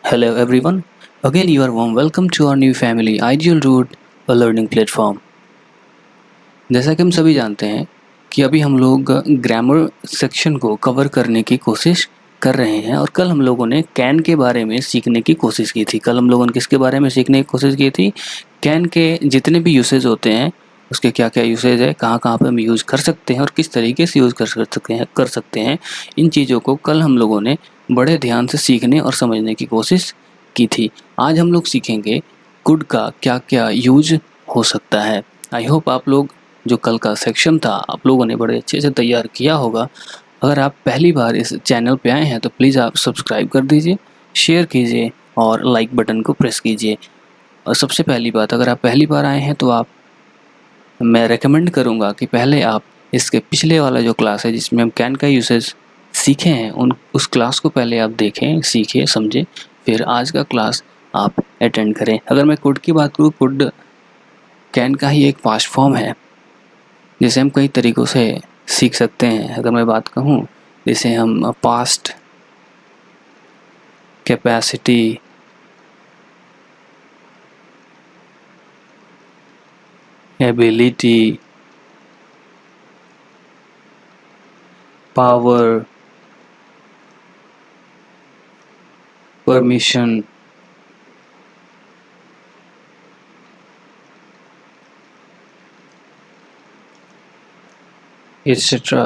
Hello everyone. Again you are warm welcome to our new family Ideal Root, a learning platform. जैसा कि हम सभी जानते हैं कि अभी हम लोग ग्रामर सेक्शन को कवर करने की कोशिश कर रहे हैं और कल हम लोगों ने कैन के बारे में सीखने की कोशिश की थी। कल हम लोगों ने किसके बारे में सीखने की कोशिश की थी? कैन के जितने भी यूसेज होते हैं उसके क्या क्या यूसेज है, कहाँ कहाँ पे हम यूज़ कर सकते हैं और किस तरीके से यूज़ कर सकते हैं। इन चीज़ों को कल हम लोगों ने बड़े ध्यान से सीखने और समझने की कोशिश की थी। आज हम लोग सीखेंगे कुड का क्या क्या यूज हो सकता है। आई होप आप लोग जो कल का सेक्शन था आप लोगों ने बड़े अच्छे से तैयार किया होगा। अगर आप पहली बार इस चैनल पे आए हैं तो प्लीज़ आप सब्सक्राइब कर दीजिए, शेयर कीजिए और लाइक बटन को प्रेस कीजिए। और सबसे पहली बात, अगर आप पहली बार आए हैं तो मैं रेकमेंड करूँगा कि पहले आप इसके पिछले वाला जो क्लास है जिसमें हम कैन का यूसेज सीखे हैं उस क्लास को पहले आप देखें, सीखें, समझें, फिर आज का क्लास आप अटेंड करें। अगर मैं कुड की बात करूँ, कुड कैन का ही एक पास्ट फॉर्म है जिसे हम कई तरीक़ों से सीख सकते हैं। अगर मैं बात कहूँ जिसे हम past, capacity, ability, power, permission, etcetera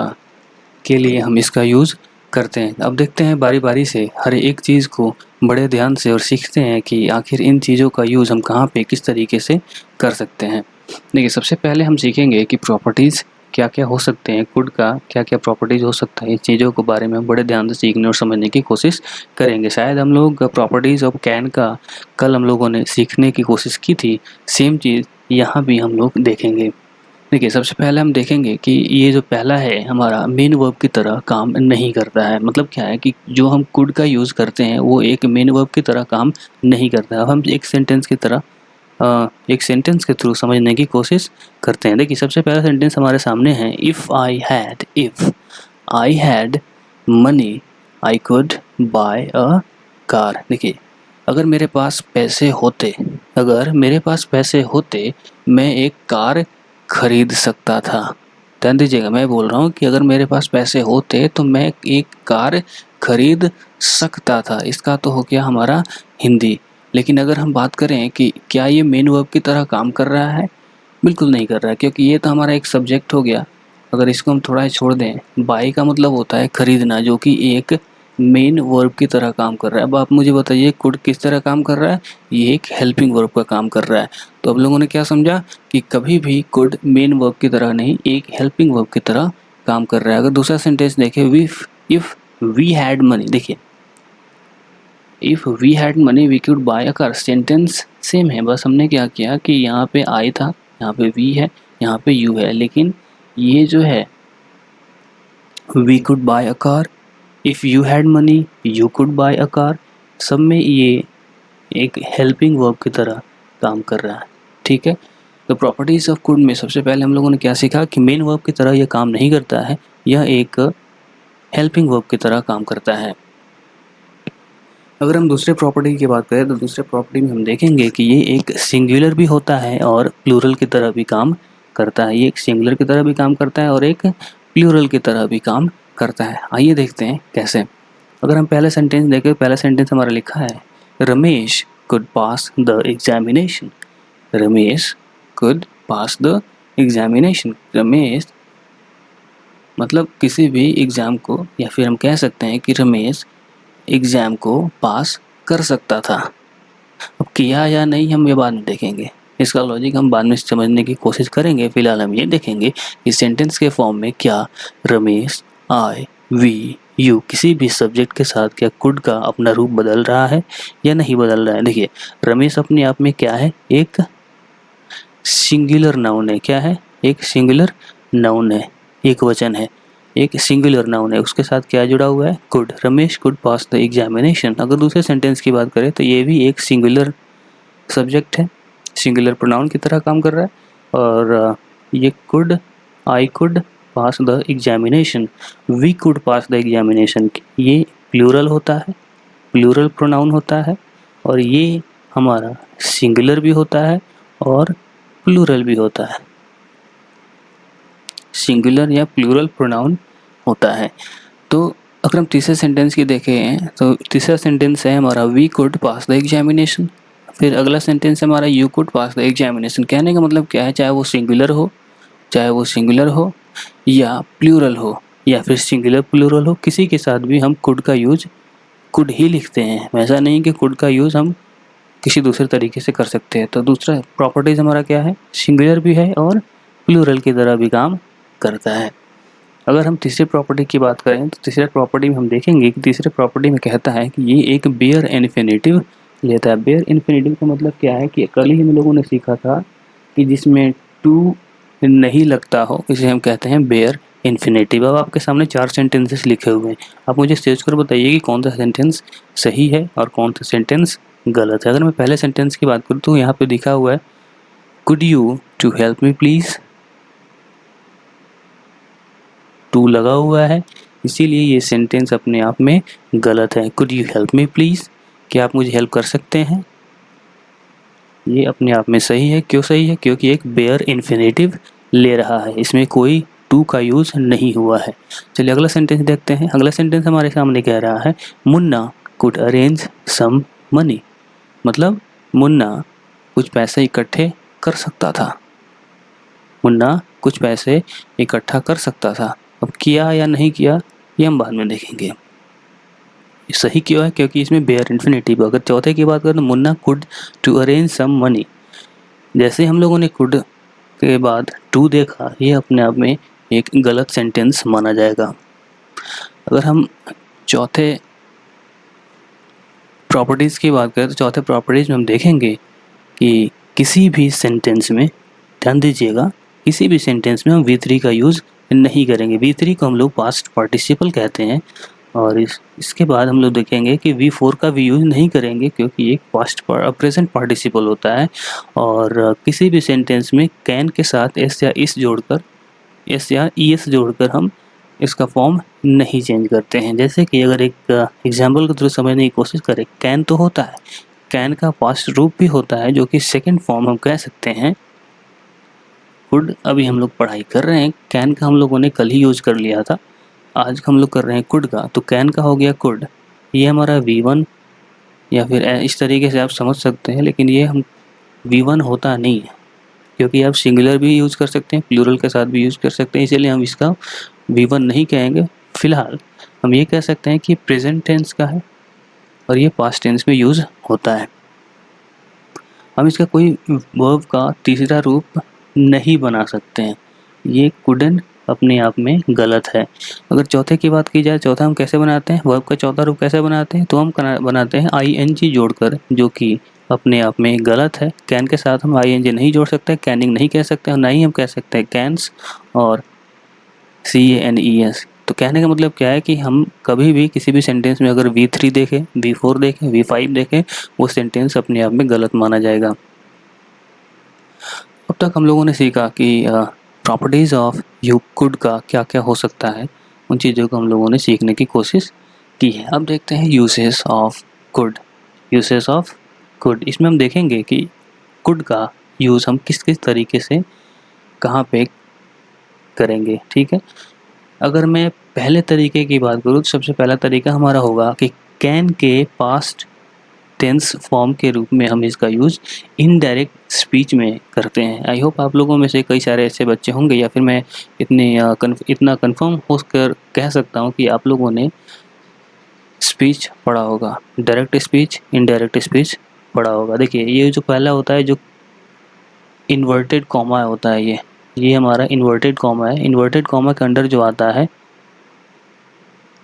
के लिए हम इसका यूज़ करते हैं। अब देखते हैं बारी बारी से हर एक चीज़ को बड़े ध्यान से और सीखते हैं कि आखिर इन चीज़ों का यूज़ हम कहाँ पे किस तरीके से कर सकते हैं। देखिए, सबसे पहले हम सीखेंगे कि प्रॉपर्टीज़ क्या क्या हो सकते हैं, कुड का क्या क्या प्रॉपर्टीज़ हो सकता है। इस चीज़ों के बारे में हम बड़े ध्यान से सीखने और समझने की कोशिश करेंगे। शायद हम लोग प्रॉपर्टीज़ ऑफ कैन का कल हम लोगों ने सीखने की कोशिश की थी, सेम चीज़ यहाँ भी हम लोग देखेंगे। देखिए, सबसे पहले हम देखेंगे कि ये जो पहला है हमारा मेन वर्ब की तरह काम नहीं करता है। मतलब क्या है कि जो हम कुड का यूज़ करते हैं वो एक मेन वर्ब की तरह काम नहीं करता है। अब हम एक सेंटेंस की तरह एक सेंटेंस के थ्रू समझने की कोशिश करते हैं। देखिए, सबसे पहला सेंटेंस हमारे सामने है, if I had money I could buy a car. देखिए, अगर मेरे पास पैसे होते मैं एक कार खरीद सकता था। ध्यान दीजिएगा, मैं बोल रहा हूँ कि अगर मेरे पास पैसे होते तो मैं एक कार खरीद सकता था। इसका तो हो गया हमारा हिंदी। लेकिन अगर हम बात करें कि क्या ये मेन वर्ब की तरह काम कर रहा है, बिल्कुल नहीं कर रहा है, क्योंकि ये तो हमारा एक सब्जेक्ट हो गया। अगर इसको हम थोड़ा छोड़ दें, बाय का मतलब होता है खरीदना, जो कि एक मेन वर्ब की तरह काम कर रहा है। अब आप मुझे बताइए कुड किस तरह काम कर रहा है? ये एक हेल्पिंग वर्ब का काम कर रहा है। तो अब लोगों ने क्या समझा कि कभी भी कुड मेन वर्ब की तरह नहीं, एक हेल्पिंग वर्ब की तरह काम कर रहा है। अगर दूसरा सेंटेंस देखें, इफ वी हैड मनी, देखिए if we had money we could buy a car. Sentence same है, बस हमने क्या किया कि यहाँ पे आई था, यहाँ पे वी है, यहाँ पे यू है, लेकिन ये जो है we could buy a car, if you had money you could buy a car, सब में ये एक हेल्पिंग वर्ब की तरह काम कर रहा है। ठीक है, तो प्रॉपर्टीज़ ऑफ कुड में सबसे पहले हम लोगों ने क्या सीखा कि मेन वर्ब की तरह यह काम नहीं करता है, यह एक हेल्पिंग वर्ब की तरह काम करता है। अगर हम दूसरे प्रॉपर्टी की बात करें तो दूसरे प्रॉपर्टी में हम देखेंगे कि ये एक सिंगुलर भी होता है और प्लूरल की तरह भी काम करता है। ये एक सिंगुलर की तरह भी काम करता है और एक प्लूरल की तरह भी काम करता है। आइए देखते हैं कैसे। अगर हम पहला सेंटेंस देखें, पहला सेंटेंस हमारा लिखा है, Ramesh could pass the examination. Ramesh could pass the examination. Ramesh मतलब किसी भी एग्ज़ाम को, या फिर हम कह सकते हैं कि रमेश एग्ज़ाम को पास कर सकता था। अब किया या नहीं हम ये बाद में देखेंगे, इसका लॉजिक हम बाद में समझने की कोशिश करेंगे। फिलहाल हम ये देखेंगे कि सेंटेंस के फॉर्म में क्या रमेश, आई, वी, यू किसी भी सब्जेक्ट के साथ क्या कुड का अपना रूप बदल रहा है या नहीं बदल रहा है। देखिए, रमेश अपने आप में क्या है? एक सिंगुलर नाउन है। क्या है? एक सिंगुलर नाउन है, एक वचन है, एक सिंगुलर नाउन है। उसके साथ क्या जुड़ा हुआ है? Could. Ramesh could pass the examination. अगर दूसरे सेंटेंस की बात करें तो ये भी एक सिंगुलर सब्जेक्ट है, सिंगुलर प्रोनाउन की तरह काम कर रहा है। और ये could, I could pass the examination, we could pass the examination, ये प्लूरल होता है, प्लूरल प्रोनाउन होता है। और ये हमारा सिंगुलर भी होता है और प्लूरल भी होता है, सिंगुलर या प्लूरल प्रोनाउन होता है। तो अगर हम तीसरे सेंटेंस की देखें तो तीसरा सेंटेंस है हमारा we could pass the examination. फिर अगला सेंटेंस है हमारा you could pass the examination. कहने का मतलब क्या है, चाहे वो सिंगुलर हो या प्लूरल हो या फिर सिंगुलर प्लूरल हो, किसी के साथ भी हम कुड का यूज कुड ही लिखते हैं। ऐसा नहीं कि कुड का यूज़ हम किसी दूसरे तरीके से कर सकते हैं। तो दूसरा प्रॉपर्टीज़ हमारा क्या है, सिंगुलर भी है और प्लूरल की तरह भी काम करता है। अगर हम तीसरी प्रॉपर्टी की बात करें तो तीसरे प्रॉपर्टी में हम देखेंगे कि तीसरे प्रॉपर्टी में कहता है कि ये एक बेयर इन्फिनेटिव लेता है। बेयर इन्फिनेटिव का मतलब क्या है कि कल ही हम लोगों ने सीखा था कि जिसमें टू नहीं लगता हो इसे हम कहते हैं बेयर इन्फिनेटिव। अब आपके सामने 4 सेंटेंसेस लिखे हुए हैं, आप मुझे सोच कर बताइए कि कौन सा सेंटेंस सही है और कौन सा सेंटेंस गलत है। अगर मैं पहले सेंटेंस की बात करूँ तो यहाँ पे लिखा हुआ है could you to help me please. To लगा हुआ है इसीलिए ये सेंटेंस अपने आप में गलत है। Could you help me please, क्या आप मुझे हेल्प कर सकते हैं, ये अपने आप में सही है। क्यों सही है, क्योंकि एक बेयर इन्फिनेटिव ले रहा है, इसमें कोई टू का यूज़ नहीं हुआ है। चलिए अगला सेंटेंस देखते हैं। अगला सेंटेंस हमारे सामने कह रहा है Munna could arrange some money. मतलब मुन्ना कुछ पैसे इकट्ठे कर सकता था। मुन्ना कुछ पैसे इकट्ठा कर सकता था। अब किया या नहीं किया ये हम बाद में देखेंगे। सही क्यों है, क्योंकि इसमें बेयर इन्फिनेटिव। अगर चौथे की बात करें तो Munna could to arrange some money, जैसे हम लोगों ने कुड के बाद टू देखा, ये अपने आप में एक गलत सेंटेंस माना जाएगा। अगर हम चौथे प्रॉपर्टीज़ की बात करें तो चौथे प्रॉपर्टीज़ में हम देखेंगे कि किसी भी सेंटेंस में, ध्यान दीजिएगा, किसी भी सेंटेंस में हम V3 का यूज़ नहीं करेंगे। V3 को हम लोग पास्ट पार्टिसिपल कहते हैं। और इसके बाद हम लोग देखेंगे कि V4 का भी यूज़ नहीं करेंगे क्योंकि एक प्रेजेंट पार्टिसिपल होता है। और किसी भी सेंटेंस में कैन के साथ एस या इस जोड़कर, एस या ईएस जोड़कर हम इसका फॉर्म नहीं चेंज करते हैं। जैसे कि अगर एक एग्जाम्पल के थ्रू समझने की कोशिश करें, कैन तो होता है, कैन का पास्ट रूप भी होता है जो कि सेकंड फॉर्म हम कह सकते हैं कुड। अभी हम लोग पढ़ाई कर रहे हैं, कैन का हम लोगों ने कल ही यूज़ कर लिया था, आज हम लोग कर रहे हैं कुड का। तो कैन का हो गया कुड, ये हमारा V1 या फिर इस तरीके से आप समझ सकते हैं। लेकिन ये हम V1 होता नहीं है क्योंकि आप सिंगुलर भी यूज़ कर सकते हैं, प्लूरल के साथ भी यूज़ कर सकते हैं, इसीलिए हम इसका V1 नहीं कहेंगे। फिलहाल हम ये कह सकते हैं कि प्रेजेंट टेंस का है और ये पास्ट टेंस में यूज़ होता है। हम इसका कोई वर्ब का तीसरा रूप नहीं बना सकते हैं, ये कुडन अपने आप में गलत है। अगर चौथे की बात की जाए, चौथा हम कैसे बनाते हैं, वर्ब का चौथा रूप कैसे बनाते हैं, तो हम बनाते हैं ING जोड़कर, जो कि अपने आप में गलत है। कैन के साथ हम ING नहीं जोड़ सकते, कैनिंग नहीं कह सकते और ना ही हम कह सकते हैं कैंस और CANES। तो कहने का मतलब क्या है कि हम कभी भी किसी भी सेंटेंस में अगर V3 देखें, V4 देखें, V5 देखें, वो सेंटेंस अपने आप में गलत माना जाएगा। अब तक हम लोगों ने सीखा कि प्रॉपर्टीज़ ऑफ यू कुड का क्या क्या हो सकता है, उन चीज़ों को हम लोगों ने सीखने की कोशिश की है। अब देखते हैं uses of could. Uses of could, इसमें हम देखेंगे कि कुड का यूज़ हम किस किस तरीके से कहाँ पे करेंगे। ठीक है, अगर मैं पहले तरीके की बात करूँ तो सबसे पहला तरीका हमारा होगा कि कैन के पास्ट टेंस फॉर्म के रूप में हम इसका यूज़ इनडायरेक्ट स्पीच में करते हैं। आई होप आप लोगों में से कई सारे ऐसे बच्चे होंगे, या फिर मैं इतना कंफर्म होकर कह सकता हूँ कि आप लोगों ने स्पीच पढ़ा होगा, डायरेक्ट स्पीच, इनडायरेक्ट स्पीच पढ़ा होगा। देखिए ये जो पहला होता है, जो इन्वर्टेड कॉमा होता है, ये हमारा इन्वर्टेड कॉमा है। इन्वर्टेड कॉमा के अंडर जो आता है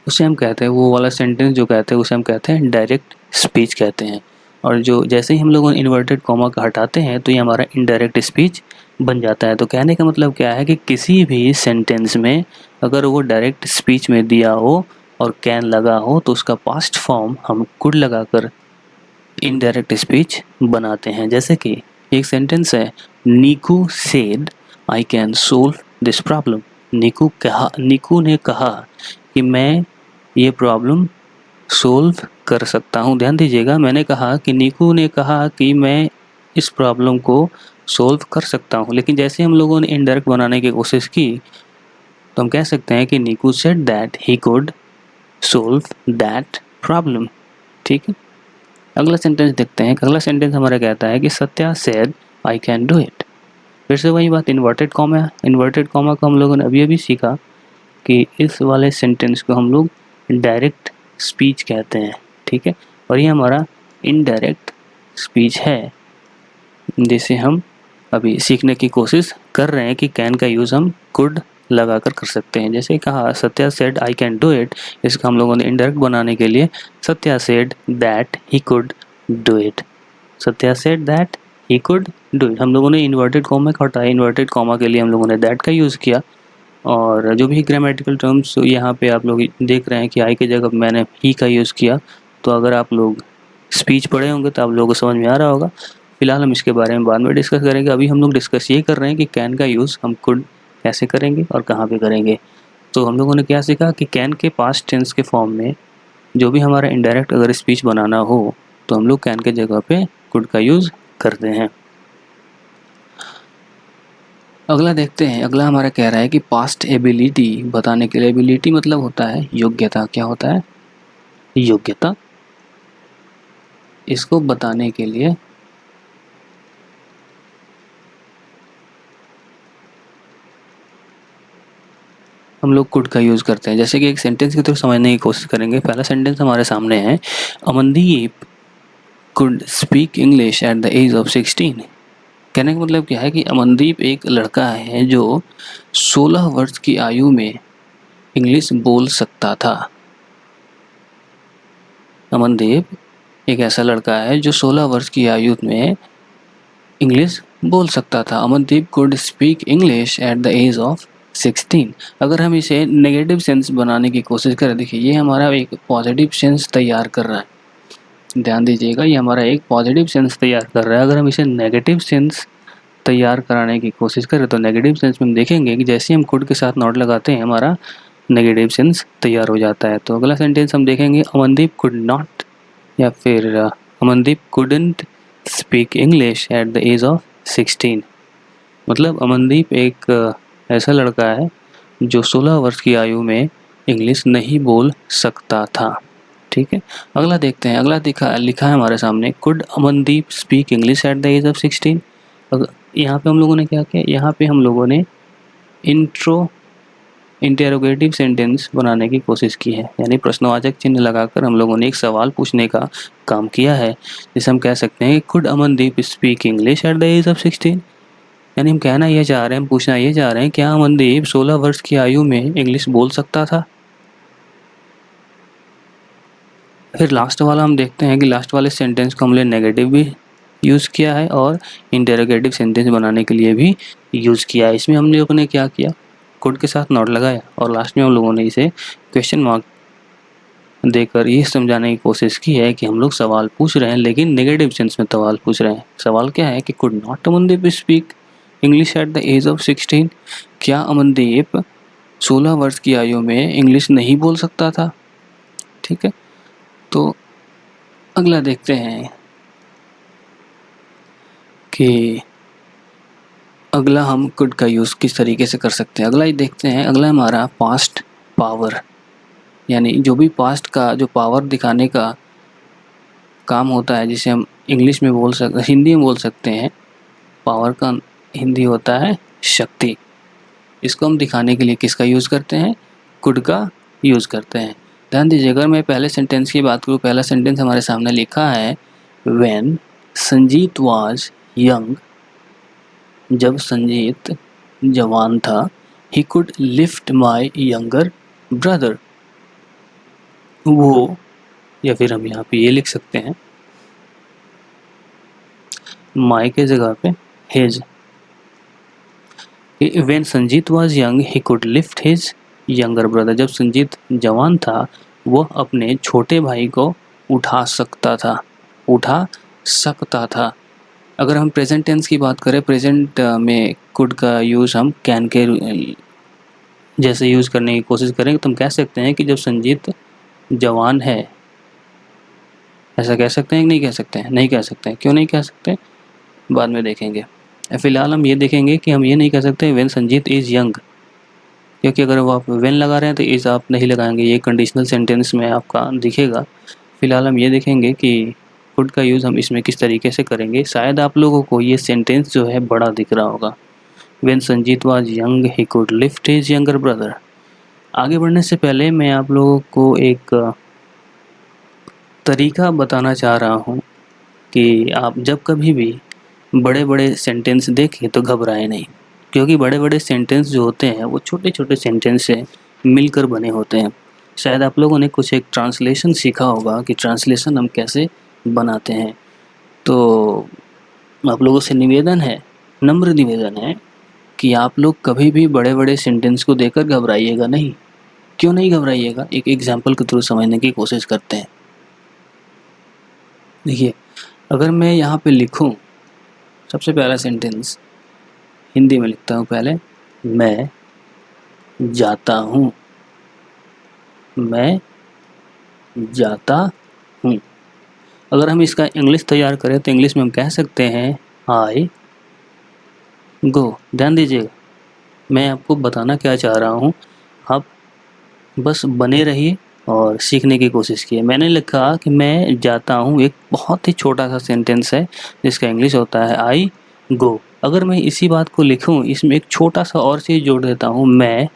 उसे हम कहते हैं, वो वाला सेंटेंस जो कहते हैं उसे हम कहते हैं डायरेक्ट स्पीच कहते हैं। और जो जैसे ही हम लोग इन्वर्टेड कॉमा का हटाते हैं तो ये हमारा इनडायरेक्ट स्पीच बन जाता है। तो कहने का मतलब क्या है कि किसी भी सेंटेंस में अगर वो डायरेक्ट स्पीच में दिया हो और कैन लगा हो तो उसका पास्ट फॉर्म हम कुड लगाकर इनडायरेक्ट स्पीच बनाते हैं। जैसे कि एक सेंटेंस है, Neeku said I can solve this problem. Neeku ने कहा कि मैं ये प्रॉब्लम सोल्व कर सकता हूँ। ध्यान दीजिएगा, मैंने कहा कि नीकू ने कहा कि मैं इस प्रॉब्लम को सॉल्व कर सकता हूँ, लेकिन जैसे हम लोगों ने इनडायरेक्ट बनाने की कोशिश की तो हम कह सकते हैं कि Neeku said that he could solve that problem. ठीक है, अगला सेंटेंस देखते हैं। अगला सेंटेंस हमारा कहता है कि Satya said I can do it. फिर से वही बात, इन्वर्टेड कॉमा को हम लोगों ने अभी अभी सीखा कि इस वाले सेंटेंस को हम लोग डायरेक्ट स्पीच कहते हैं। ठीक है, और ये हमारा इनडायरेक्ट स्पीच है जिसे हम अभी सीखने की कोशिश कर रहे हैं कि कैन का यूज़ हम कुड लगाकर कर सकते हैं। जैसे कहा Satya said I can do it, इसका हम लोगों ने इनडायरेक्ट बनाने के लिए Satya said that he could do it. Satya said that he could do it, हम लोगों ने इन्वर्टेड कॉमा का हटाया, इन्वर्टेड कॉमा के लिए हम लोगों ने दैट का यूज़ किया। और जो भी ग्रामेटिकल टर्म्स यहाँ पे आप लोग देख रहे हैं कि आई की जगह मैंने ही का यूज़ किया, तो अगर आप लोग स्पीच पढ़े होंगे तो आप लोगों को समझ में आ रहा होगा। फिलहाल हम इसके बारे में बाद में डिस्कस करेंगे। अभी हम लोग डिस्कस ये कर रहे हैं कि कैन का यूज़ हम कुड कैसे करेंगे और कहाँ पे करेंगे। तो हम लोगों ने क्या सीखा कि कैन के पास्ट टेंस के फॉर्म में जो भी हमारा इनडायरेक्ट अगर स्पीच बनाना हो तो हम लोग कैन के जगह पे कुड का यूज़ करते हैं। अगला देखते हैं। अगला हमारा कह रहा है कि पास्ट एबिलिटी बताने के लिए, एबिलिटी मतलब होता है योग्यता। क्या होता है? योग्यता। इसको बताने के लिए हम लोग कुड का यूज़ करते हैं। जैसे कि एक सेंटेंस की तरफ समझने की कोशिश करेंगे। पहला सेंटेंस हमारे सामने है, Amandeep could speak English at the age of 16। कहने का मतलब क्या है कि अमनदीप एक लड़का है जो 16 वर्ष की आयु में इंग्लिश बोल सकता था। अमनदीप एक ऐसा लड़का है जो 16 वर्ष की आयु में इंग्लिश बोल सकता था। Amandeep could speak English at the age of 16। अगर हम इसे नेगेटिव सेंस बनाने की कोशिश करें, देखिए ये हमारा एक पॉजिटिव सेंस तैयार कर रहा है। ध्यान दीजिएगा, ये हमारा एक पॉजिटिव सेंस तैयार कर रहा है। अगर हम इसे नेगेटिव सेंस तैयार कराने की कोशिश करें तो नेगेटिव सेंस में हम देखेंगे कि जैसे हम कुड के साथ नॉट लगाते हैं हमारा नेगेटिव सेंस तैयार हो जाता है। तो अगला सेंटेंस हम देखेंगे, अमनदीप कुड नॉट या फिर Amandeep couldn't speak English at the age of 16। मतलब अमनदीप एक ऐसा लड़का है जो 16 वर्ष की आयु में इंग्लिश नहीं बोल सकता था। ठीक है, अगला देखते हैं। अगला लिखा है हमारे सामने, could Amandeep speak English at the age of 16। यहाँ पे हम लोगों ने क्या किया, यहाँ पे हम लोगों ने इंटेरोगेटिव सेंटेंस बनाने की कोशिश की है, यानी प्रश्नवाचक चिन्ह लगाकर हम लोगों ने एक सवाल पूछने का काम किया है। जिसे हम कह सकते हैं, could Amandeep speak English at the age of 16। यानी हम कहना ये चाह रहे हैं, हम पूछना ये चाह रहे हैं, क्या अमनदीप 16 वर्ष की आयु में इंग्लिश बोल सकता था। फिर लास्ट वाला हम देखते हैं कि लास्ट वाले सेंटेंस को हमने नेगेटिव भी यूज़ किया है और इंटेरोगेटिव सेंटेंस बनाने के लिए भी यूज़ किया है। इसमें हम लोगों ने क्या किया, कुड के साथ नॉट लगाया और लास्ट में हम लोगों ने इसे क्वेश्चन मार्क देकर ये समझाने की कोशिश की है कि हम लोग सवाल पूछ रहे हैं लेकिन नेगेटिव सेंस में सवाल पूछ रहे हैं। सवाल क्या है कि could not Amandeep speak English at the age of 16। क्या अमनदीप 16 वर्ष की आयु में इंग्लिश नहीं बोल सकता था। ठीक है, तो अगला देखते हैं कि अगला हम कुड का यूज़ किस तरीके से कर सकते हैं। अगला ही देखते हैं। अगला हमारा पास्ट पावर, यानी जो भी पास्ट का जो पावर दिखाने का काम होता है, जिसे हम इंग्लिश में हिंदी में बोल सकते हैं। पावर का हिंदी होता है शक्ति। इसको हम दिखाने के लिए किसका यूज़ करते हैं, कुड का यूज़ करते हैं। ध्यान दीजिए, अगर मैं पहले सेंटेंस की बात करूँ, पहला सेंटेंस हमारे सामने लिखा है, व्हेन संजीत वाज यंग, जब संजीत जवान था, he could lift my younger brother. वो, या फिर हम यहाँ पे ये लिख सकते हैं, माई के जगह पे his. When Sanjeet was young he could lift his younger brother, जब संजीत जवान था वह अपने छोटे भाई को उठा सकता था। अगर हम प्रेजेंट टेंस की बात करें, प्रेजेंट में कुड का यूज़ हम कैन के जैसे यूज़ करने की कोशिश करेंगे तो हम कह सकते हैं कि जब संजीत जवान है ऐसा कह सकते हैं कि नहीं कह सकते हैं? नहीं कह सकते हैं। क्यों नहीं कह सकते? बाद में देखेंगे। फिलहाल हम ये देखेंगे कि हम ये नहीं कह सकते व्हेन संजीत इज़ यंग, क्योंकि अगर वो आप व्हेन लगा रहे हैं तो इज़ आप नहीं लगाएंगे, ये कंडीशनल सेंटेंस में आपका दिखेगा। फिलहाल हम ये देखेंगे कि कुड का यूज़ हम इसमें किस तरीके से करेंगे। शायद आप लोगों को ये सेंटेंस जो है बड़ा दिख रहा होगा। When Sanjeet was young he could lift his younger brother. आगे बढ़ने से पहले मैं आप लोगों को एक तरीका बताना चाह रहा हूँ कि आप जब कभी भी बड़े-बड़े सेंटेंस देखें तो घबराएं नहीं, क्योंकि बड़े-बड़े सेंटेंस जो होते हैं वो छोटे-छोटे सेंटेंस से मिलकर बने होते हैं। शायद आप लोगों ने कुछ एक ट्रांसलेशन सीखा होगा कि ट्रांसलेशन हम कैसे बनाते हैं। तो आप लोगों से निवेदन है, नम्र निवेदन है कि आप लोग कभी भी बड़े-बड़े सेंटेंस को देखकर घबराइएगा नहीं। क्यों नहीं घबराइएगा? एक एग्जाम्पल के थ्रू समझने की कोशिश करते हैं। देखिए, अगर मैं यहाँ पे लिखूँ, सबसे पहला सेंटेंस हिंदी में लिखता हूँ पहले, मैं जाता हूँ, मैं जाता हूँ। अगर हम इसका इंग्लिश तैयार करें तो इंग्लिश में हम कह सकते हैं आई गो। ध्यान दीजिएगा, मैं आपको बताना क्या चाह रहा हूँ, आप बस बने रहिए और सीखने की कोशिश कीजिए। मैंने लिखा कि मैं जाता हूँ, एक बहुत ही छोटा सा सेंटेंस है जिसका इंग्लिश होता है आई गो। अगर मैं इसी बात को लिखूँ, इसमें एक छोटा सा और चीज़ जोड़ देता हूँ, मैं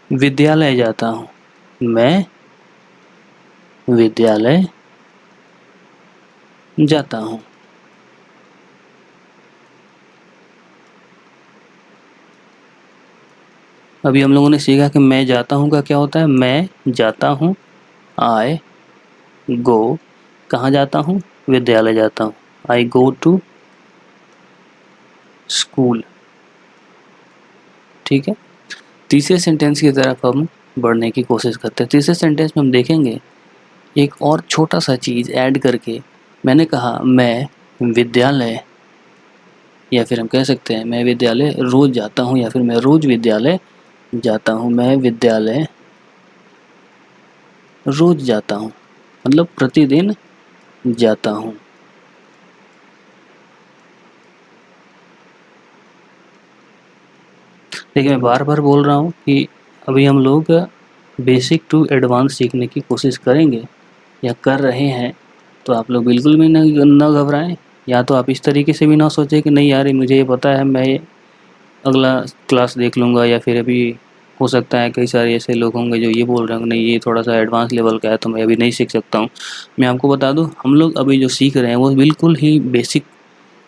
विद्यालय जाता हूँ, मैं विद्यालय जाता हूँ। अभी हम लोगों ने सीखा कि मैं जाता हूँ का क्या होता है, मैं जाता हूँ, आई गो, कहाँ जाता हूँ, विद्यालय जाता हूँ, आई गो टू स्कूल। ठीक है, तीसरे सेंटेंस की तरफ हम बढ़ने की कोशिश करते हैं। तीसरे सेंटेंस में हम देखेंगे एक और छोटा सा चीज़ ऐड करके। मैंने कहा मैं विद्यालय, या फिर हम कह सकते हैं मैं विद्यालय रोज़ जाता हूँ, या फिर मैं रोज़ विद्यालय जाता हूँ। मैं विद्यालय रोज़ जाता हूँ, मतलब प्रतिदिन जाता हूँ। देखिए, मैं बार-बार बोल रहा हूँ कि अभी हम लोग बेसिक टू एडवांस सीखने की कोशिश करेंगे या कर रहे हैं, तो आप लोग बिल्कुल भी ना घबराएं। या तो आप इस तरीके से भी ना सोचें कि नहीं यार, मुझे ये पता है, मैं अगला क्लास देख लूँगा, या फिर अभी हो सकता है कई सारे ऐसे लोग होंगे जो ये बोल रहे होंगे नहीं ये थोड़ा सा एडवांस लेवल का है तो मैं अभी नहीं सीख सकता हूँ। मैं आपको बता दूँ, हम लोग अभी जो सीख रहे हैं वो बिल्कुल ही बेसिक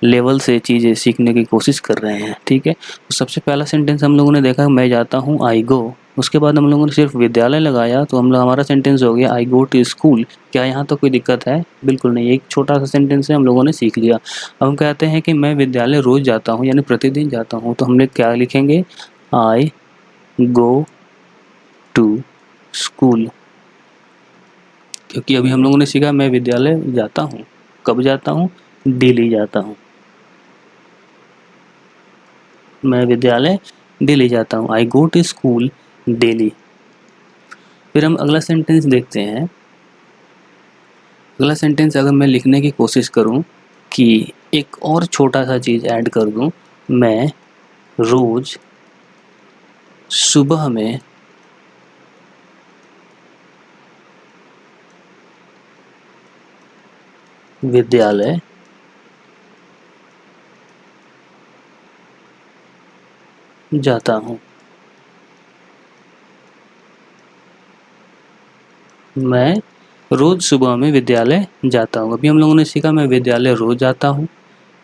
लेवल से चीज़ें सीखने की कोशिश कर रहे हैं। ठीक है, तो सबसे पहला सेंटेंस हम लोगों ने देखा मैं जाता हूँ, आई गो। उसके बाद हम लोगों ने सिर्फ विद्यालय लगाया तो हम लोग हमारा सेंटेंस हो गया आई गो टू स्कूल। क्या यहाँ तो कोई दिक्कत है? बिल्कुल नहीं, एक छोटा सा सेंटेंस है, हम लोगों ने सीख लिया। अब हम कहते हैं कि मैं विद्यालय रोज़ जाता हूँ, यानी प्रतिदिन जाता हूँ, तो हमने क्या लिखेंगे, आई गो टू स्कूल। क्योंकि अभी हम लोगों ने सीखा मैं विद्यालय जाता हूँ, कब जाता हूँ, डेली जाता हूँ। मैं विद्यालय डेली जाता हूँ, I go to school daily. फिर हम अगला सेंटेंस देखते हैं। अगला सेंटेंस अगर मैं लिखने की कोशिश करूँ कि एक और छोटा सा चीज़ ऐड कर दूँ, मैं रोज़ सुबह में विद्यालय जाता हूँ। मैं रोज़ सुबह में विद्यालय जाता हूँ। अभी हम लोगों ने सीखा मैं विद्यालय रोज़ जाता हूँ,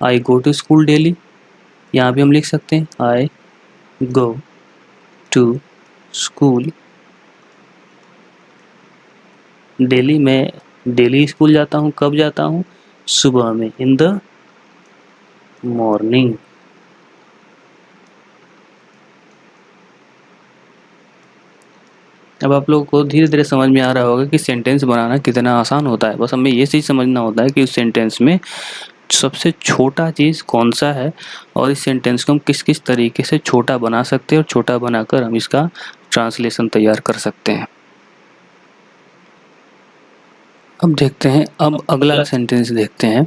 I go to school daily. यहाँ भी हम लिख सकते हैं आई गो टू स्कूल डेली। मैं डेली स्कूल जाता हूँ, कब जाता हूँ, सुबह में, इन द मॉर्निंग। अब आप लोगों को धीरे धीरे समझ में आ रहा होगा कि सेंटेंस बनाना कितना आसान होता है। बस हमें ये चीज़ समझना होता है कि उस सेंटेंस में सबसे छोटा चीज़ कौन सा है और इस सेंटेंस को हम किस किस तरीके से छोटा बना सकते हैं और छोटा बनाकर हम इसका ट्रांसलेशन तैयार कर सकते हैं। अब देखते हैं, अब अगला सेंटेंस देखते हैं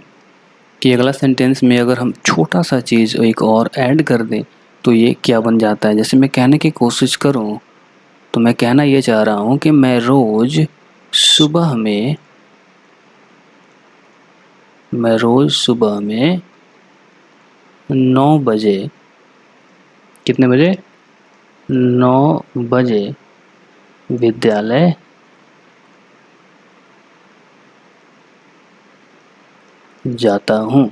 कि अगला सेंटेंस में अगर हम छोटा सा चीज़ एक और ऐड कर दें तो ये क्या बन जाता है। जैसे मैं कहने की कोशिश करूं तो मैं कहना ये चाह रहा हूं कि मैं रोज़ सुबह में 9 बजे, कितने बजे, 9 बजे विद्यालय जाता हूँ।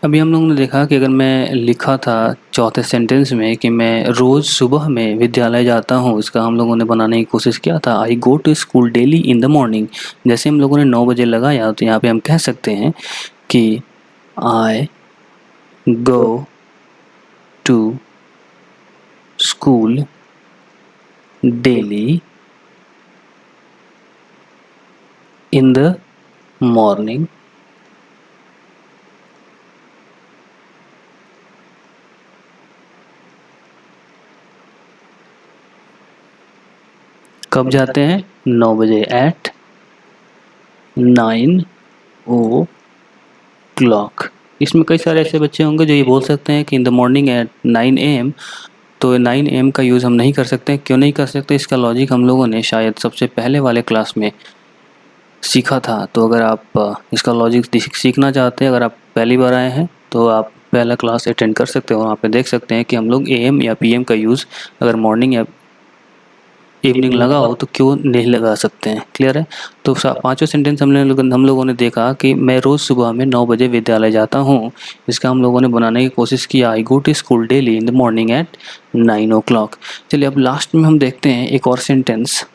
अभी हम लोगों ने देखा कि अगर मैं लिखा था चौथे सेंटेंस में कि मैं रोज़ सुबह में विद्यालय जाता हूँ, इसका हम लोगों ने बनाने की कोशिश किया था, I go to school daily in the morning. जैसे हम लोगों ने 9 बजे लगाया तो यहाँ पे हम कह सकते हैं कि I go to school daily in the morning कब जाते हैं, 9 बजे, एट 9 ओ क्लॉक। इसमें कई सारे ऐसे बच्चे होंगे जो ये बोल सकते हैं कि in the morning at 9 AM, तो 9 AM का यूज़ हम नहीं कर सकते। क्यों नहीं कर सकते, इसका लॉजिक हम लोगों ने शायद सबसे पहले वाले क्लास में सीखा था। तो अगर आप इसका लॉजिक सीखना चाहते हैं, अगर आप पहली बार आए हैं तो आप पहला क्लास अटेंड कर सकते हो, वहाँ पे देख सकते हैं कि हम लोग AM या PM का यूज़ अगर मॉर्निंग या इवनिंग लगा हो तो क्यों नहीं लगा सकते हैं। क्लियर है। तो पांचों सेंटेंस हम लोगों ने देखा कि मैं रोज़ सुबह में 9 बजे विद्यालय जाता हूँ, इसका हम लोगों ने बनाने की कोशिश किया, I go to school daily in the morning at 9 o'clock। चलिए अब लास्ट में हम देखते हैं एक और सेंटेंस,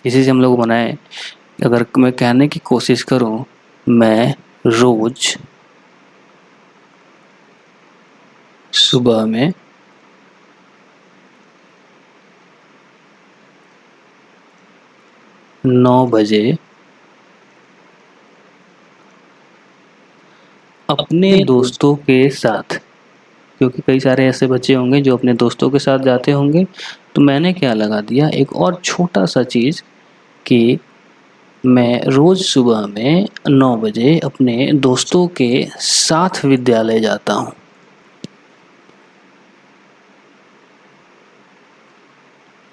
इसी से हम लोग बनाए। अगर मैं कहने की कोशिश करूँ मैं रोज़ सुबह में 9 बजे अपने दोस्तों के साथ, क्योंकि कई सारे ऐसे बच्चे होंगे जो अपने दोस्तों के साथ जाते होंगे, तो मैंने क्या लगा दिया एक और छोटा सा चीज़ कि मैं रोज़ सुबह में 9 बजे अपने दोस्तों के साथ विद्यालय जाता हूँ।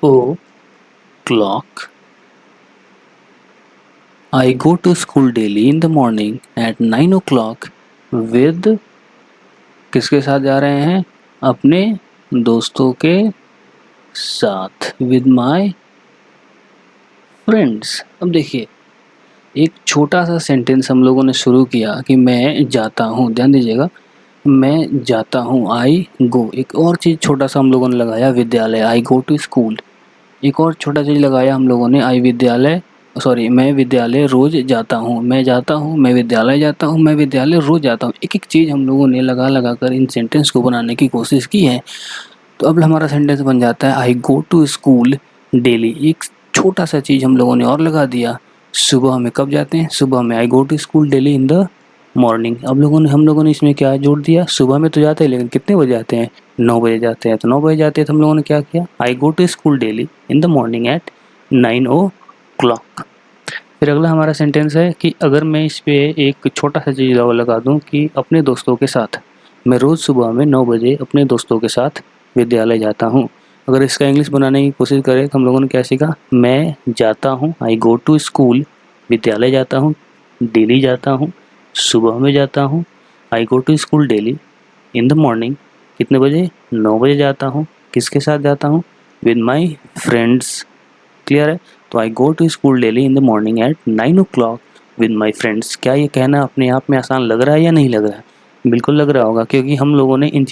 O'clock I go to school daily in the morning at 9 o'clock with, किसके साथ जा रहे हैं, अपने दोस्तों के साथ, विद माई फ्रेंड्स। अब देखिए एक छोटा सा सेंटेंस हम लोगों ने शुरू किया कि मैं जाता हूँ, ध्यान दीजिएगा, मैं जाता हूँ, आई गो। एक और चीज़ छोटा सा हम लोगों ने लगाया, विद्यालय, आई गो टू स्कूल। एक और छोटा चीज़ लगाया हम लोगों ने, मैं विद्यालय रोज़ जाता हूँ, मैं जाता हूँ, मैं विद्यालय जाता हूँ, मैं विद्यालय रोज़ जाता हूँ। एक एक चीज़ हम लोगों ने लगा कर इन सेंटेंस को बनाने की कोशिश की है। तो अब हमारा सेंटेंस बन जाता है आई गो टू स्कूल डेली। एक छोटा सा चीज़ हम लोगों ने और लगा दिया, सुबह में कब जाते हैं, सुबह में I go to school daily in the morning. हम लोगों ने इसमें क्या जोड़ दिया, सुबह में तो जाते हैं लेकिन कितने बजे जाते हैं, 9 बजे जाते हैं। तो 9 बजे जाते हैं तो हम लोगों ने क्या किया, I go to school daily in the morning at 9 o'clock। फिर अगला हमारा सेंटेंस है कि अगर मैं इस पे एक छोटा सा चीज़ और लगा दूं कि अपने दोस्तों के साथ, मैं रोज़ सुबह में 9 बजे अपने दोस्तों के साथ विद्यालय जाता हूँ। अगर इसका इंग्लिश बनाने की कोशिश करें तो हम लोगों ने क्या सीखा, मैं जाता हूँ, आई गो टू स्कूल, विद्यालय जाता हूँ, डेली जाता हूँ, सुबह में जाता हूँ, I go to school daily in the morning, कितने बजे, 9 बजे जाता हूँ, किसके साथ जाता हूँ, विद माई फ्रेंड्स। क्लियर है। तो I go to school daily in the morning at 9 o'clock with my friends. क्या ये कहना अपने आप में आसान लग रहा है या नहीं लग रहा है, बिल्कुल लग रहा होगा, क्योंकि हम लोगों ने इन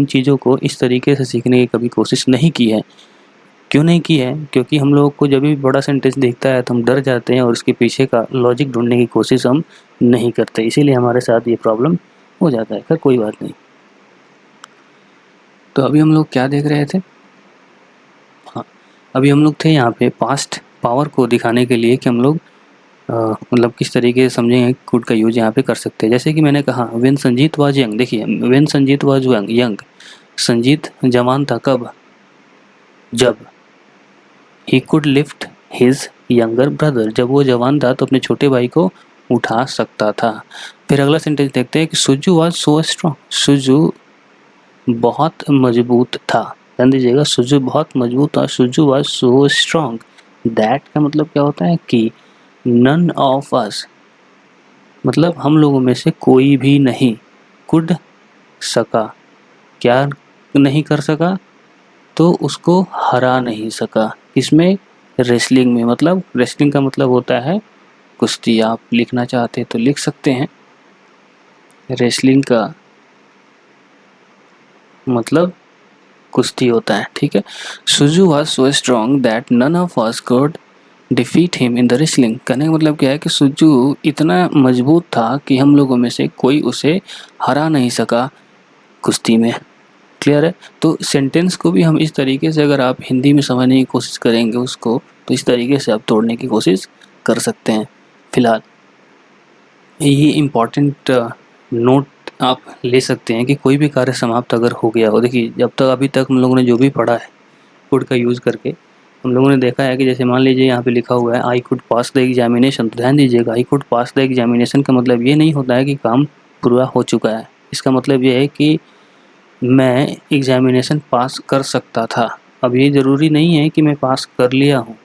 चीज़ों को इस तरीके से सीखने की कभी कोशिश नहीं की है। क्यों नहीं की है, क्योंकि हम लोगों को जब भी बड़ा सेंटेंस दिखता है तो हम डर जाते हैं और उसके पीछे का लॉजिक ढूंढने की कोशिश हम नहीं करते, इसीलिए हमारे साथ ये प्रॉब्लम हो जाता है। खैर कोई बात नहीं। तो अभी हम लोग क्या देख रहे थे, हाँ अभी हम लोग थे यहाँ पे पास्ट पावर को दिखाने के लिए कि हम लोग मतलब किस तरीके से समझेंगे कुड का यूज यहाँ पे कर सकते हैं। जैसे कि मैंने कहा व्हेन संजीत वाज यंग, देखिए when Sanjeet was young, Sanjeet जवान था कब, जब he could lift his younger brother, जब वो जवान था तो अपने छोटे भाई को उठा सकता था। फिर अगला सेंटेंस देखते हैं कि Suju was so strong, Suju बहुत मजबूत था। ध्यान दीजिएगा, सुजू बहुत मजबूत था, Suju was so strong, that का मतलब क्या होता है कि नन ऑफ अस, मतलब हम लोगों में से कोई भी नहीं, कुड सका, क्या नहीं कर सका, तो उसको हरा नहीं सका, किसमें, रेसलिंग में, मतलब रेसलिंग का मतलब होता है कुश्ती, आप लिखना चाहते हैं तो लिख सकते हैं, रेसलिंग का मतलब कुश्ती होता है, ठीक है। सुजू was so strong that none of us could defeat him in the wrestling, कहने का मतलब क्या है कि सुजू इतना मजबूत था कि हम लोगों में से कोई उसे हरा नहीं सका कुश्ती में। क्लियर है। तो सेंटेंस को भी हम इस तरीके से, अगर आप हिंदी में समझने की कोशिश करेंगे उसको, तो इस तरीके से आप तोड़ने की कोशिश कर सकते हैं। फिलहाल ये इम्पॉर्टेंट नोट आप ले सकते हैं कि कोई भी कार्य समाप्त अगर हो गया हो, देखिए जब तक अभी तक हम लोगों ने जो भी पढ़ा है कुड का यूज़ करके, हम लोगों ने देखा है कि जैसे मान लीजिए यहाँ पे लिखा हुआ है आई कुड पास द एग्जामिनेशन, तो ध्यान दीजिएगा आई कुड पास द एग्जामिनेशन का मतलब ये नहीं होता है कि काम पूरा हो चुका है। इसका मतलब ये है कि मैं एग्जामिनेशन पास कर सकता था। अब ये ज़रूरी नहीं है कि मैं पास कर लिया हूँ,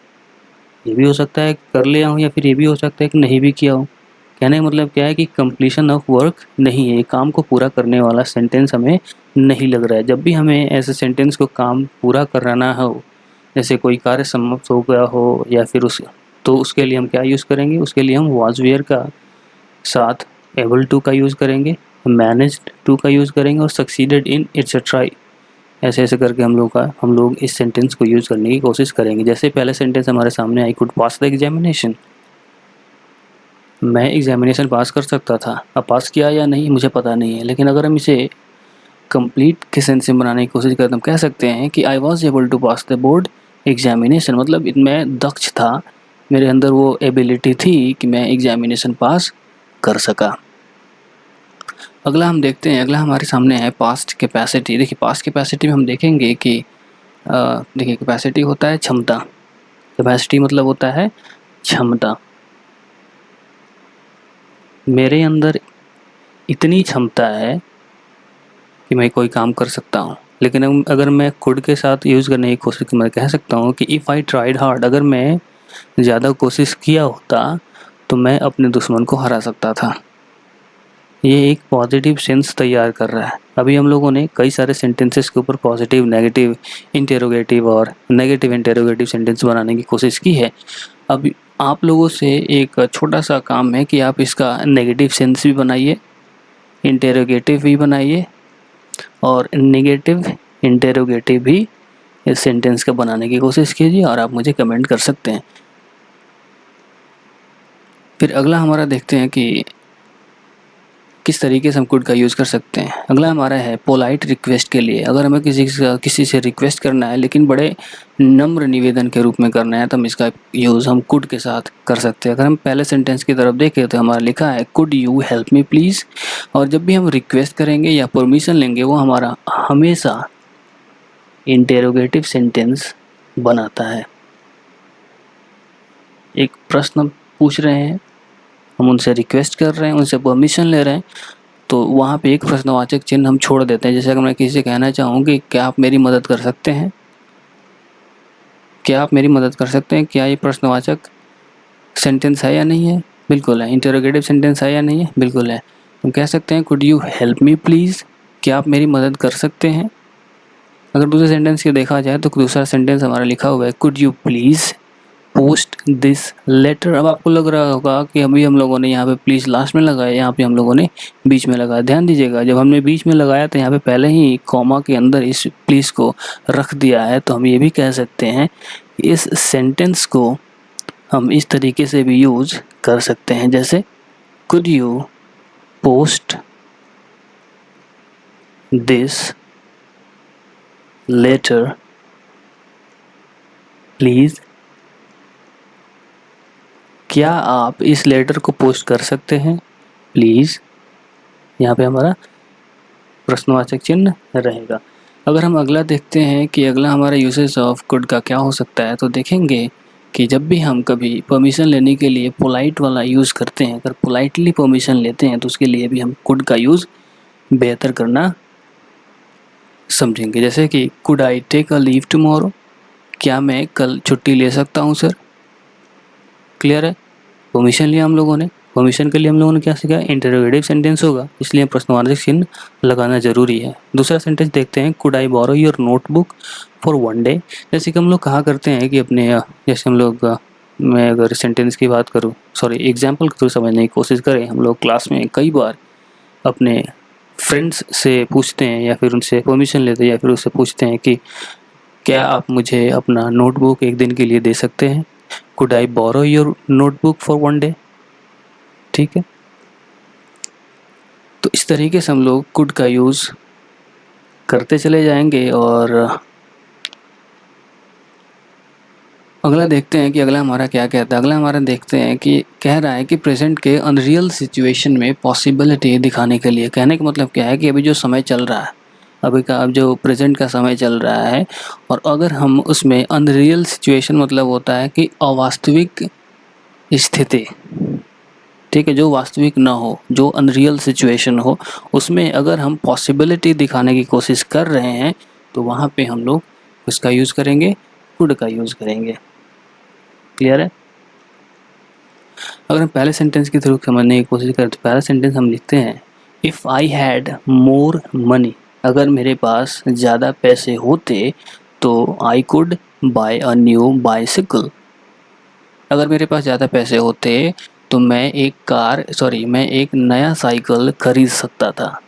ये भी हो सकता है कर लिया हूँ या फिर ये भी हो सकता है कि नहीं भी किया हूँ। कहने का मतलब क्या है कि कंप्लीशन ऑफ वर्क नहीं है, काम को पूरा करने वाला सेंटेंस हमें नहीं लग रहा है। जब भी हमें ऐसे सेंटेंस को काम पूरा कराना हो, जैसे कोई कार्य समाप्त हो गया हो या फिर तो उसके लिए हम क्या यूज़ करेंगे, उसके लिए हम वाज वेयर का साथ एबल टू का यूज़ करेंगे, मैनेज्ड टू का यूज़ करेंगे और सक्सीडेड इन एटसेट्रा, ऐसे ऐसे करके हम लोग इस सेंटेंस को यूज़ करने की कोशिश करेंगे। जैसे पहले सेंटेंस हमारे सामने आई कुड पास द एग्जामिनेशन, मैं एग्जामिनेशन पास कर सकता था। अब पास किया या नहीं मुझे पता नहीं है, लेकिन अगर हम इसे कंप्लीट के सेंस में बनाने की कोशिश करें तो हम कह सकते हैं कि I was able to pass the board examination, मतलब मैं दक्ष था, मेरे अंदर वो एबिलिटी थी कि मैं एग्जामिनेशन पास कर सका। अगला हम देखते हैं, अगला हमारे सामने है पास्ट कैपेसिटी। देखिए पास्ट कैपेसिटी में हम देखेंगे कि देखिए कैपेसिटी होता है क्षमता, कैपेसिटी मतलब होता है क्षमता। मेरे अंदर इतनी क्षमता है कि मैं कोई काम कर सकता हूँ, लेकिन अगर मैं खुद के साथ यूज़ करने की कोशिश, मैं कह सकता हूँ कि इफ़ आई ट्राइड हार्ड, अगर मैं ज़्यादा कोशिश किया होता तो मैं अपने दुश्मन को हरा सकता था। ये एक पॉजिटिव सेंस तैयार कर रहा है। अभी हम लोगों ने कई सारे सेंटेंसेस के ऊपर पॉजिटिव, नेगेटिव, इंटेरोगेटिव और नेगेटिव इंटेरोगेटिव सेंटेंस बनाने की कोशिश की है। अब आप लोगों से एक छोटा सा काम है कि आप इसका नेगेटिव सेंस भी बनाइए, इंटेरोगेटिव भी बनाइए और नेगेटिव इंटेरोगेटिव भी इस सेंटेंस का बनाने की कोशिश कीजिए और आप मुझे कमेंट कर सकते हैं। फिर अगला हमारा देखते हैं कि किस तरीके से हम कुड का यूज़ कर सकते हैं। अगला हमारा है पोलाइट रिक्वेस्ट के लिए। अगर हमें किसी से रिक्वेस्ट करना है लेकिन बड़े नम्र निवेदन के रूप में करना है तो हम इसका यूज़ हम कुड के साथ कर सकते हैं। अगर हम पहले सेंटेंस की तरफ देखें तो हमारा लिखा है could you help me please, और जब भी हम रिक्वेस्ट करेंगे या परमिशन लेंगे वो हमारा हमेशा इंटेरोगेटिव सेंटेंस बनाता है। एक प्रश्न पूछ रहे हैं, हम उनसे रिक्वेस्ट कर रहे हैं, उनसे परमिशन ले रहे हैं, तो वहाँ पे एक प्रश्नवाचक चिन्ह हम छोड़ देते हैं। जैसे अगर मैं किसी से कहना चाहूँ कि क्या आप मेरी मदद कर सकते हैं, क्या आप मेरी मदद कर सकते हैं, क्या ये प्रश्नवाचक सेंटेंस है या नहीं है? बिल्कुल है। इंटरोगेटिव सेंटेंस है या नहीं है? बिल्कुल है। हम कह सकते हैं could you help me please, क्या आप मेरी मदद कर सकते हैं। अगर दूसरे सेंटेंस की देखा जाए तो दूसरा सेंटेंस हमारा लिखा हुआ है could you please post this letter. अब आपको लग रहा होगा कि अभी हम लोगों ने यहाँ पे प्लीज़ लास्ट में लगाया, यहाँ पे हम लोगों ने बीच में लगाया। ध्यान दीजिएगा, जब हमने बीच में लगाया तो यहाँ पे पहले ही कॉमा के अंदर इस प्लीज़ को रख दिया है, तो हम ये भी कह सकते हैं इस सेंटेंस को हम इस तरीके से भी यूज़ कर सकते हैं, जैसे could you post this letter please क्या आप इस लेटर को पोस्ट कर सकते हैं प्लीज़। यहाँ पे हमारा प्रश्नवाचक चिन्ह रहेगा। अगर हम अगला देखते हैं कि अगला हमारा यूसेज ऑफ कुड का क्या हो सकता है, तो देखेंगे कि जब भी हम कभी परमिशन लेने के लिए पोलाइट वाला यूज़ करते हैं, अगर पोलाइटली परमिशन लेते हैं तो उसके लिए भी हम कुड का यूज़ बेहतर करना समझेंगे। जैसे कि could I take a leave tomorrow, क्या मैं कल छुट्टी ले सकता हूँ सर। क्लियर है। परमिशन लिया हम लोगों ने, परमिशन के लिए हम लोगों ने क्या सीखा, इंटरोगेटिव सेंटेंस होगा, इसलिए प्रश्नवाचक चिन्ह लगाना जरूरी है। दूसरा सेंटेंस देखते हैं, could I borrow your notebook for one day. जैसे कि हम लोग कहा करते हैं कि अपने जैसे हम लोग मैं अगर सेंटेंस की बात करूँ, सॉरी एग्जाम्पल के थ्रू समझने की कोशिश करें, हम लोग क्लास में कई बार अपने फ्रेंड्स से पूछते हैं या फिर उनसे परमिशन लेते हैं या फिर उससे पूछते हैं कि क्या आप मुझे अपना नोटबुक एक दिन के लिए दे सकते हैं। Could I borrow your notebook for one day. ठीक है, तो इस तरीके से हम लोग कुड का यूज़ करते चले जाएंगे। और अगला देखते हैं कि अगला हमारा क्या कहता है। अगला हमारा देखते हैं कि कह रहा है कि प्रेजेंट के अनरियल सिचुएशन में पॉसिबिलिटी दिखाने के लिए, कहने का मतलब क्या है कि अभी जो समय चल रहा है, अभी का अब जो प्रेजेंट का समय चल रहा है, और अगर हम उसमें अनरियल सिचुएशन मतलब होता है कि अवास्तविक स्थिति, ठीक है, जो वास्तविक ना हो, जो अनरियल सिचुएशन हो, उसमें अगर हम पॉसिबिलिटी दिखाने की कोशिश कर रहे हैं तो वहाँ पे हम लोग उसका यूज़ करेंगे, कुड का यूज़ करेंगे। क्लियर है। अगर हम पहले सेंटेंस के थ्रू समझने की कोशिश करें तो पहला सेंटेंस हम लिखते हैं, if I had more money, अगर मेरे पास ज़्यादा पैसे होते तो I could buy a new bicycle. अगर मेरे पास ज़्यादा पैसे होते तो मैं एक नया साइकिल खरीद सकता था।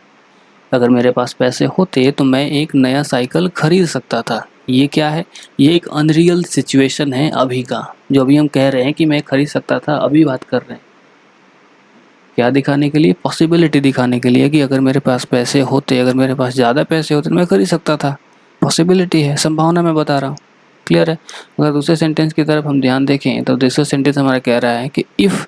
अगर मेरे पास पैसे होते तो मैं एक नया साइकिल खरीद सकता था। ये क्या है, ये एक अनरियल सिचुएशन है अभी का, जो अभी हम कह रहे हैं कि मैं खरीद सकता था, अभी बात कर रहे हैं। क्या दिखाने के लिए, पॉसिबिलिटी दिखाने के लिए कि अगर मेरे पास पैसे होते, अगर मेरे पास ज़्यादा पैसे होते तो मैं खरीद सकता था। पॉसिबिलिटी है, संभावना मैं बता रहा हूँ। क्लियर है। अगर दूसरे सेंटेंस की तरफ हम ध्यान देखें तो दूसरा सेंटेंस हमारा कह रहा है कि if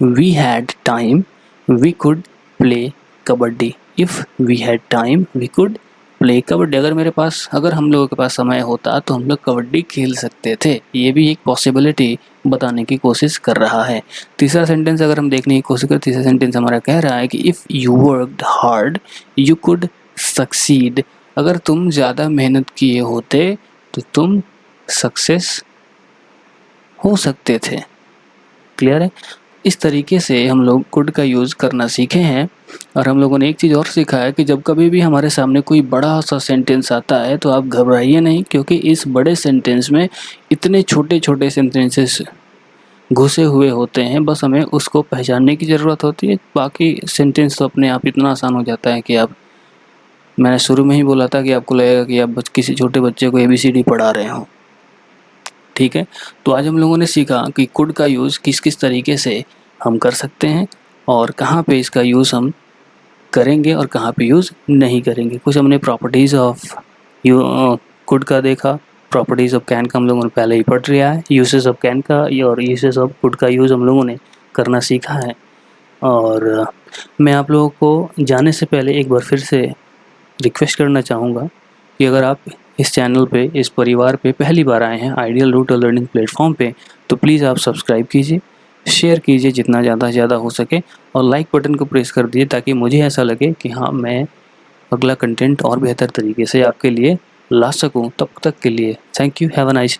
we had time we could play kabaddi. If we had time we could play kabaddi, अगर हम लोगों के पास समय होता तो हम लोग कबड्डी खेल सकते थे। ये भी एक पॉसिबिलिटी बताने की कोशिश कर रहा है। तीसरा सेंटेंस अगर हम देखने की कोशिश करें, तीसरा सेंटेंस हमारा कह रहा है कि if you worked hard you could succeed. अगर तुम ज़्यादा मेहनत किए होते तो तुम सक्सेस हो सकते थे। क्लियर है। इस तरीके से हम लोग कुड का यूज़ करना सीखे हैं। और हम लोगों ने एक चीज़ और सीखा है कि जब कभी भी हमारे सामने कोई बड़ा सा सेंटेंस आता है तो आप घबराइए नहीं, क्योंकि इस बड़े सेंटेंस में इतने छोटे छोटे सेंटेंसेस घुसे हुए होते हैं, बस हमें उसको पहचानने की ज़रूरत होती है। बाकी सेंटेंस तो अपने आप इतना आसान हो जाता है कि मैंने शुरू में ही बोला था कि आपको लगेगा कि आप किसी छोटे बच्चे को ABCD पढ़ा रहे हो। ठीक है, तो आज हम लोगों ने सीखा कि कुड का यूज़ किस किस तरीके से हम कर सकते हैं और कहाँ पे इसका यूज़ हम करेंगे और कहाँ पे यूज़ नहीं करेंगे। कुछ हमने प्रॉपर्टीज़ ऑफ कुड का देखा, प्रॉपर्टीज़ ऑफ कैन का हम लोगों ने पहले ही पढ़ लिया है, यूसेस ऑफ कैन का और यूसेस ऑफ कुड का यूज़ हम लोगों ने करना सीखा है। और मैं आप लोगों को जाने से पहले एक बार फिर से रिक्वेस्ट करना चाहूँगा कि अगर आप इस चैनल पे, इस परिवार पे पहली बार आए हैं, आइडियल रूट लर्निंग प्लेटफॉर्म पे, तो प्लीज़ आप सब्सक्राइब कीजिए, शेयर कीजिए जितना ज़्यादा से ज़्यादा हो सके, और लाइक बटन को प्रेस कर दीजिए ताकि मुझे ऐसा लगे कि हाँ, मैं अगला कंटेंट और बेहतर तरीके से आपके लिए ला सकूँ। तब तक के लिए thank you, have a nice